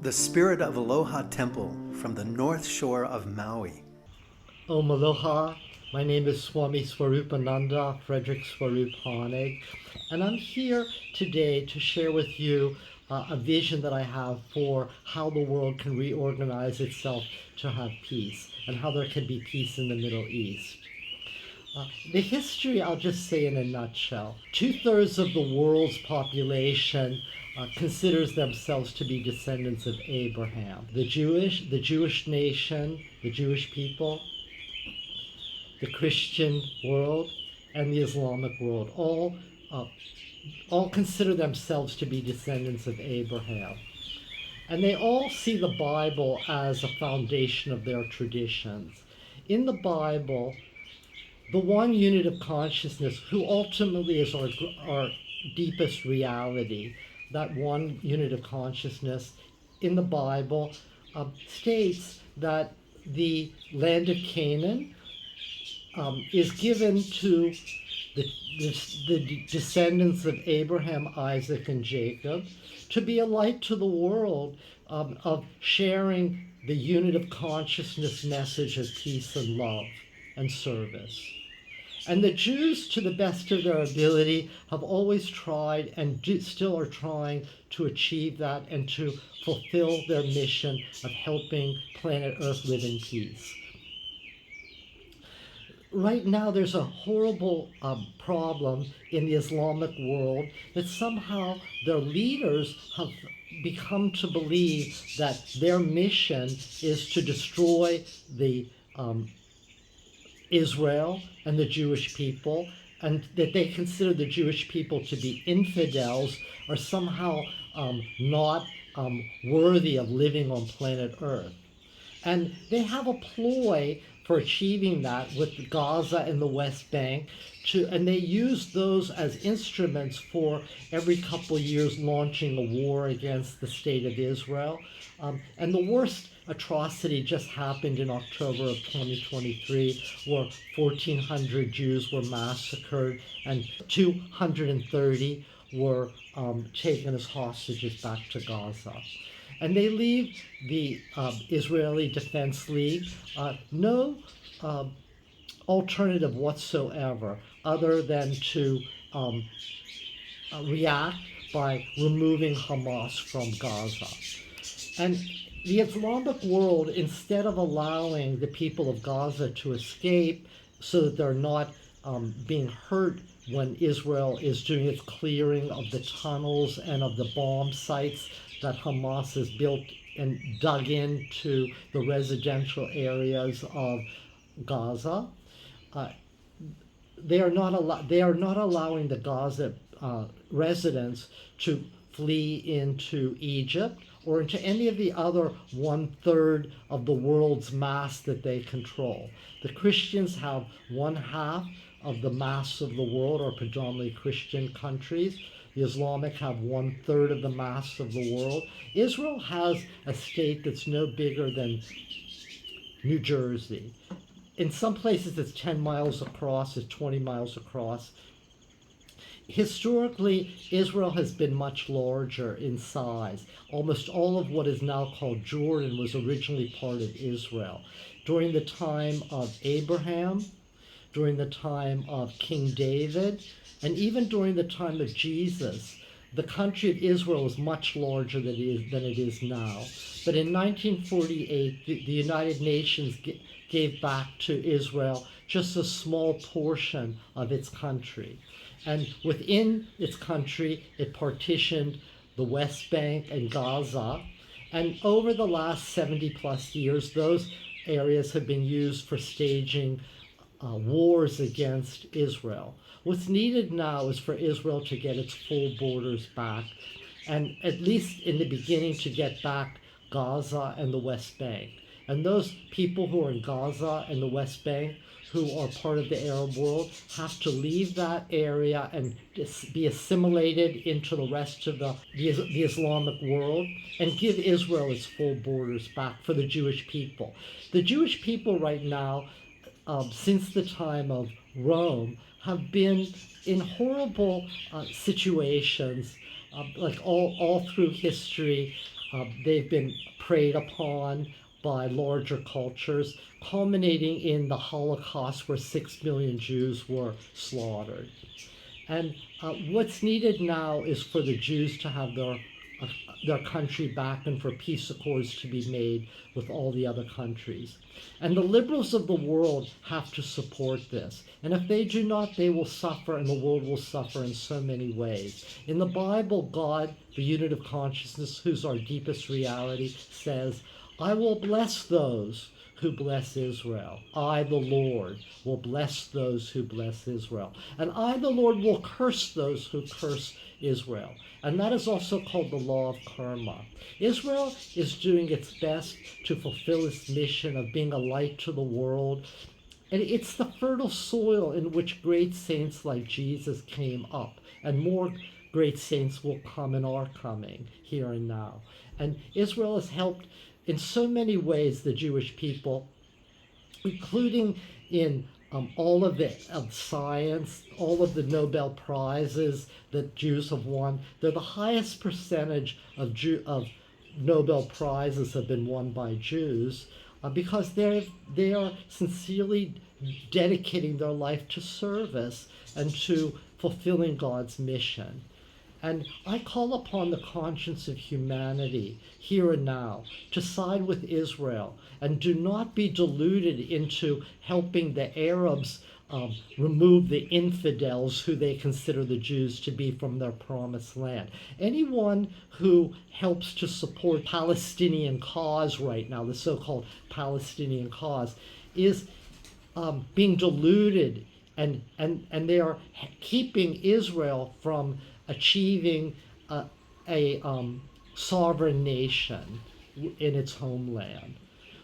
The Spirit of Aloha Temple from the North Shore of Maui. Aloha. My name is Swami Swarupananda, Frederick Swarup Honig, and I'm here today to share with you a vision that I have for how the world can reorganize itself to have peace, and how there can be peace in the Middle East. The history, I'll just say in a nutshell. 2/3 of the world's population considers themselves to be descendants of Abraham. The Jewish nation, the Jewish people, the Christian world, and the Islamic world all consider themselves to be descendants of Abraham. And they all see the Bible as a foundation of their traditions. In the Bible, the one unit of consciousness, who ultimately is our deepest reality, that one unit of consciousness in the Bible states that the land of Canaan is given to the descendants of Abraham, Isaac, and Jacob to be a light to the world of sharing the unit of consciousness message of peace and love and service. And the Jews, to the best of their ability, have always tried and still are trying to achieve that and to fulfill their mission of helping planet Earth live in peace. Right now, there's a horrible problem in the Islamic world that somehow their leaders have become to believe that their mission is to destroy the Israel and the Jewish people, and that they consider the Jewish people to be infidels or somehow not worthy of living on planet Earth. And they have a ploy for achieving that with Gaza and the West Bank, and they use those as instruments for every couple of years launching a war against the state of Israel. And the worst atrocity just happened in October of 2023, where 1,400 Jews were massacred and 230 were taken as hostages back to Gaza. And they leave the Israeli Defense League no alternative whatsoever other than to react by removing Hamas from Gaza. And the Islamic world, instead of allowing the people of Gaza to escape so that they're not being hurt when Israel is doing its clearing of the tunnels and of the bomb sites that Hamas has built and dug into the residential areas of Gaza, they are not allowing the Gaza residents to flee into Egypt or into any of the other 1/3 of the world's mass that they control. The Christians have 1/2 of the mass of the world, or predominantly Christian countries. The Islamic have 1/3 of the mass of the world. Israel has a state that's no bigger than New Jersey. In some places it's 10 miles across, it's 20 miles across. Historically, Israel has been much larger in size. Almost all of what is now called Jordan was originally part of Israel. During the time of Abraham, during the time of King David, and even during the time of Jesus, the country of Israel was much larger than it is now. But in 1948, the United Nations gave back to Israel just a small portion of its country. And within its country, it partitioned the West Bank and Gaza. And over the last 70 plus years, those areas have been used for staging wars against Israel. What's needed now is for Israel to get its full borders back, and at least in the beginning to get back Gaza and the West Bank. And those people who are in Gaza and the West Bank, who are part of the Arab world, have to leave that area and be assimilated into the rest of the Islamic world and give Israel its full borders back for the Jewish people. The Jewish people right now, since the time of Rome, have been in horrible situations, like all through history, they've been preyed upon by larger cultures, culminating in the Holocaust, where 6 million Jews were slaughtered. And what's needed now is for the Jews to have their country back and for peace accords to be made with all the other countries. And the liberals of the world have to support this. And if they do not, they will suffer, and the world will suffer in so many ways. In the Bible, God, the unit of consciousness, who's our deepest reality, says, I will bless those who bless Israel. I, the Lord, will bless those who bless Israel. And I, the Lord, will curse those who curse Israel. And that is also called the law of karma. Israel is doing its best to fulfill its mission of being a light to the world. And it's the fertile soil in which great saints like Jesus came up. And more great saints will come in our coming, here and now. And Israel has helped in so many ways the Jewish people, including in all of the science, all of the Nobel Prizes that Jews have won. They're the highest percentage of Nobel Prizes have been won by Jews because they are sincerely dedicating their life to service and to fulfilling God's mission. And I call upon the conscience of humanity here and now to side with Israel and do not be deluded into helping the Arabs remove the infidels who they consider the Jews to be from their promised land. Anyone who helps to support Palestinian cause right now, the so-called Palestinian cause, is being deluded, and they are keeping Israel from achieving a sovereign nation in its homeland.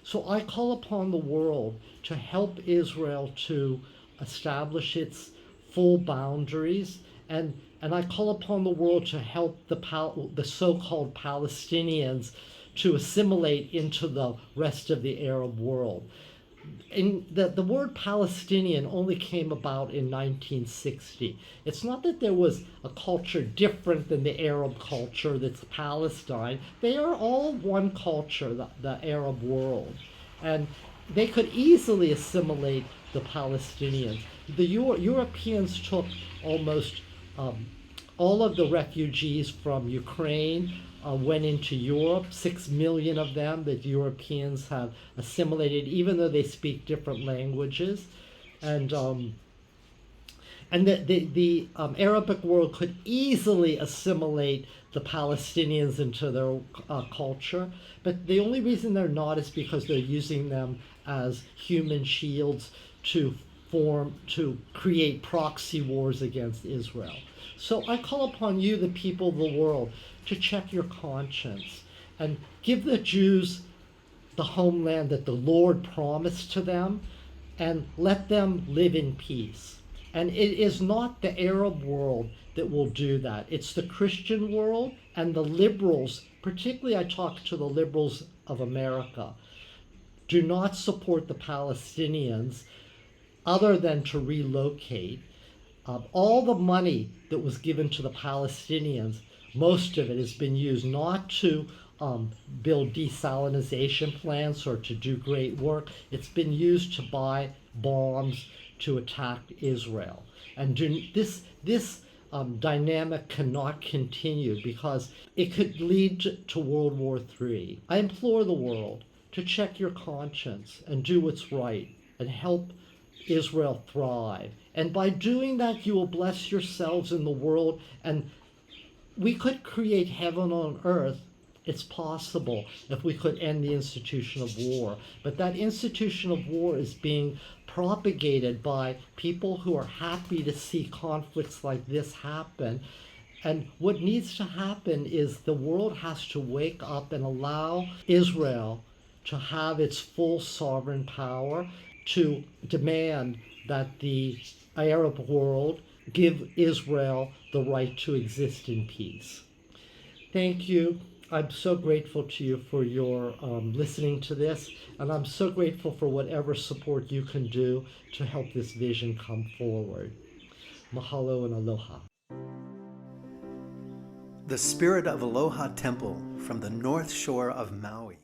So I call upon the world to help Israel to establish its full boundaries, and I call upon the world to help the so-called Palestinians to assimilate into the rest of the Arab world. And the word Palestinian only came about in 1960. It's not that there was a culture different than the Arab culture that's Palestine. They are all one culture, the Arab world. And they could easily assimilate the Palestinians. The Europeans took almost all of the refugees from Ukraine, went into Europe. 6 million of them that Europeans have assimilated, even though they speak different languages. And the Arabic world could easily assimilate the Palestinians into their culture. But the only reason they're not is because they're using them as human shields to create proxy wars against Israel. So I call upon you, the people of the world, to check your conscience and give the Jews the homeland that the Lord promised to them, and let them live in peace. And it is not the Arab world that will do that. It's the Christian world and the liberals, particularly I talk to the liberals of America, do not support the Palestinians other than to relocate. All the money that was given to the Palestinians, most of it has been used not to build desalination plants or to do great work. It's been used to buy bombs to attack Israel. And this dynamic cannot continue because it could lead to World War III. I implore the world to check your conscience and do what's right and help Israel thrive. And by doing that, you will bless yourselves in the world, and we could create heaven on earth. It's possible if we could end the institution of war. But that institution of war is being propagated by people who are happy to see conflicts like this happen. And what needs to happen is the world has to wake up and allow Israel to have its full sovereign power, to demand that the Arab world give Israel the right to exist in peace. Thank you. I'm so grateful to you for your listening to this, and I'm so grateful for whatever support you can do to help this vision come forward. Mahalo and aloha. the spirit of Aloha Temple from the north shore of Maui.